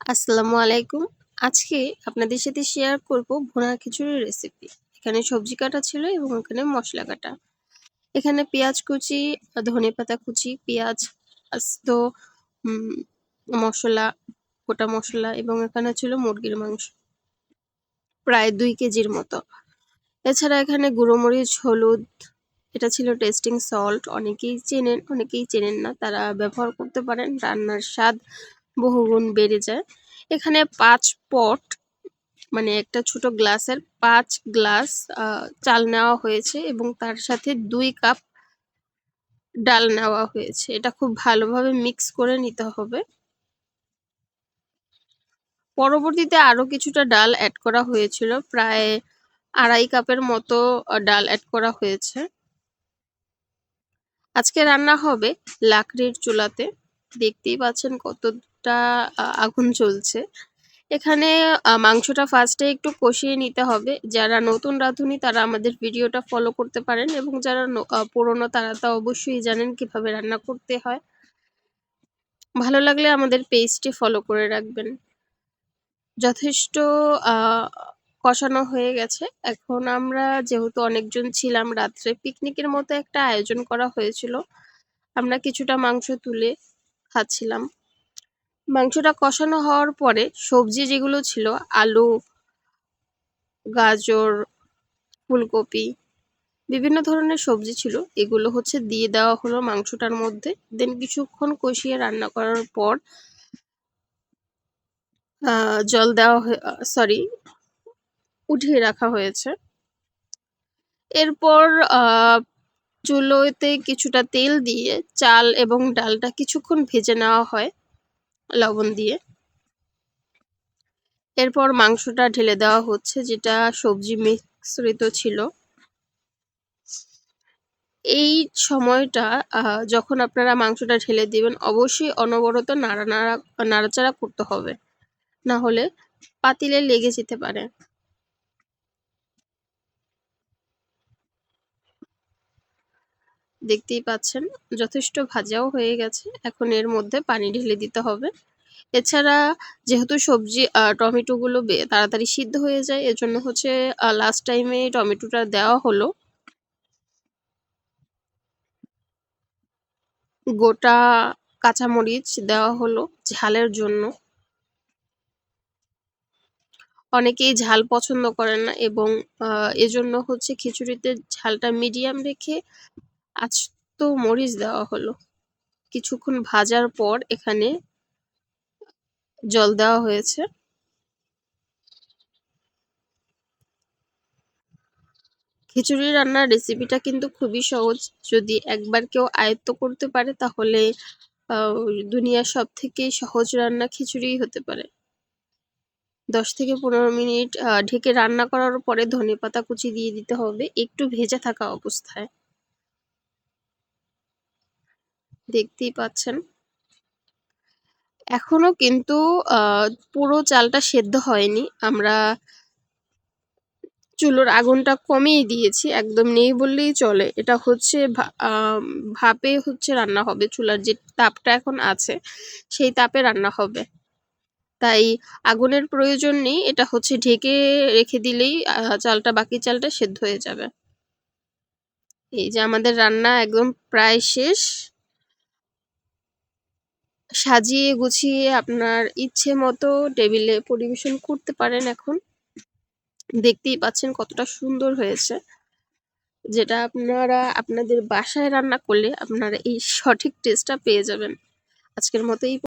আসসালামু আলাইকুম। আজকে আপনাদের সাথে শেয়ার করব ভুনা খিচুড়ির রেসিপি। এখানে সবজি কাটা ছিল এবং এখানে মসলা কাটা। এখানে পেঁয়াজ কুচি, ধনেপাতা কুচি, পেঁয়াজ, আস্ত উম মসলা, গোটা মসলা এবং এখানে ছিল মুরগির মাংস। প্রায় ২ কেজির মতো। এছাড়া এখানে গুঁড়ো মরিচ, হলুদ, এটা ছিল টেস্টিং সল্ট। অনেকেই চেনেন, অনেকেই চেনেন না। তারা ব্যবহার করতে পারেন। রান্নার স্বাদ বহুগুণ বেড়ে যায়। এখানে ৫ পট মানে একটা ছোট গ্লাসের ৫ গ্লাস চাল নেওয়া হয়েছে এবং তার সাথে ২ কাপ ডাল নেওয়া হয়েছে। এটা খুব ভালোভাবে মিক্স করে নিতে হবে। পরবর্তীতে আরো কিছুটা ডাল এড করা হয়েছিল। প্রায় ২.৫ কাপের মতো ডাল এড করা হয়েছে। আজকে রান্না হবে লাকড়ির চুলাতে। দেখতেই পাচ্ছেন কতটা আগুন জ্বলছে। এখানে মাংসটা ফার্স্টে একটু কষিয়ে নিতে হবে। যারা নতুন রাঁধুনি তারা আমাদের ভিডিওটা ফলো করতে পারেন এবং যারা পুরনো তারা তো অবশ্যই জানেন কিভাবে রান্না করতে হয়। ভালো লাগলে আমাদের পেজটি ফলো করে রাখবেন। যথেষ্ট আ কষানো হয়ে গেছে। এখন আমরা যেহেতু অনেকজন ছিলাম রাত্রে পিকনিকের মতো একটা আয়োজন করা হয়েছিল। আমরা কিছুটা মাংস তুলে খাচ্ছিলাম। মাংসটা কষানো হওয়ার পরে সবজি যেগুলো ছিল আলু, গাজর, ফুলকপি, বিভিন্ন ধরনের সবজি ছিল। এগুলো হচ্ছে দিয়ে দেওয়া হলো মাংসটার মধ্যে। দেন কিছুক্ষণ কষিয়ে রান্না করার পর জল দেওয়া সরি উঠিয়ে রাখা হয়েছে। এরপর চুলোতে কিছুটা তেল দিয়ে চাল এবং ডালটা কিছুক্ষণ ভেজে নেওয়া হয় লবণ দিয়ে। এরপর মাংসটা ঢেলে দেওয়া হচ্ছে যেটা সবজি মিশ্রিত ছিল। এই সময়টা যখন আপনারা মাংসটা ঢেলে দিবেন অবশ্যই অনবরত নাড়াচাড়া করতে হবে। না হলে পাতিলে লেগে যেতে পারে। দেখতেই পাচ্ছেন যথেষ্ট ভাজাও হয়ে গেছে। এখন এর মধ্যে পানি ঢেলে দিতে হবে। এছাড়া যেহেতু সবজি টমেটোগুলো তাড়াতাড়ি সিদ্ধ হয়ে যায় এজন্য হচ্ছে লাস্ট টাইমে টমেটোটা দেওয়া হলো। গোটা কাঁচামরিচ দেওয়া হলো ঝালের জন্য। অনেকেই ঝাল পছন্দ করেন না এবং এজন্য হচ্ছে খিচুড়িতে ঝালটা মিডিয়াম রেখে আস্ত মরিচ দেওয়া হলো। কিছুক্ষণ ভাজার পর এখানে জল দেওয়া হয়েছে। খিচুড়ি রান্নার রেসিপিটা কিন্তু খুবই সহজ। যদি একবার কেউ আয়ত্ত করতে পারে তাহলে দুনিয়ার সবথেকে সহজ রান্না খিচুড়িই হতে পারে। ১০ থেকে ১৫ মিনিট ঢেকে রান্না করার পরে ধনেপাতা কুচি দিয়ে দিতে হবে একটু ভেজে থাকা অবস্থায়। দেখতেই পাচ্ছেন। এখনো কিন্তু পুরো চালটা সেদ্ধ হয়নি। আমরা চুলোর আগুনটা কমিয়ে দিয়েছি। একদম নেই বললেই চলে। এটা হচ্ছে ভাপে হচ্ছে রান্না হবে। চুলার যে তাপটা এখন আছে সেই তাপে রান্না হবে। তাই আগুনের প্রয়োজন নেই। এটা হচ্ছে ঢেকে রেখে দিলেই চালটা বাকি চালটা সেদ্ধ হয়ে যাবে। এই যে আমাদের রান্না একদম প্রায় শেষ। সাজিয়ে গুছিয়ে আপনার ইচ্ছে মতো টেবিলে পরিবেশন করতে পারেন এখন। দেখতেই পাচ্ছেন কতটা সুন্দর হয়েছে। যেটা আপনারা আপনাদের বাসায় রান্না করলে আপনারা এই সঠিক টেস্টটা পেয়ে যাবেন। আজকের মতো এই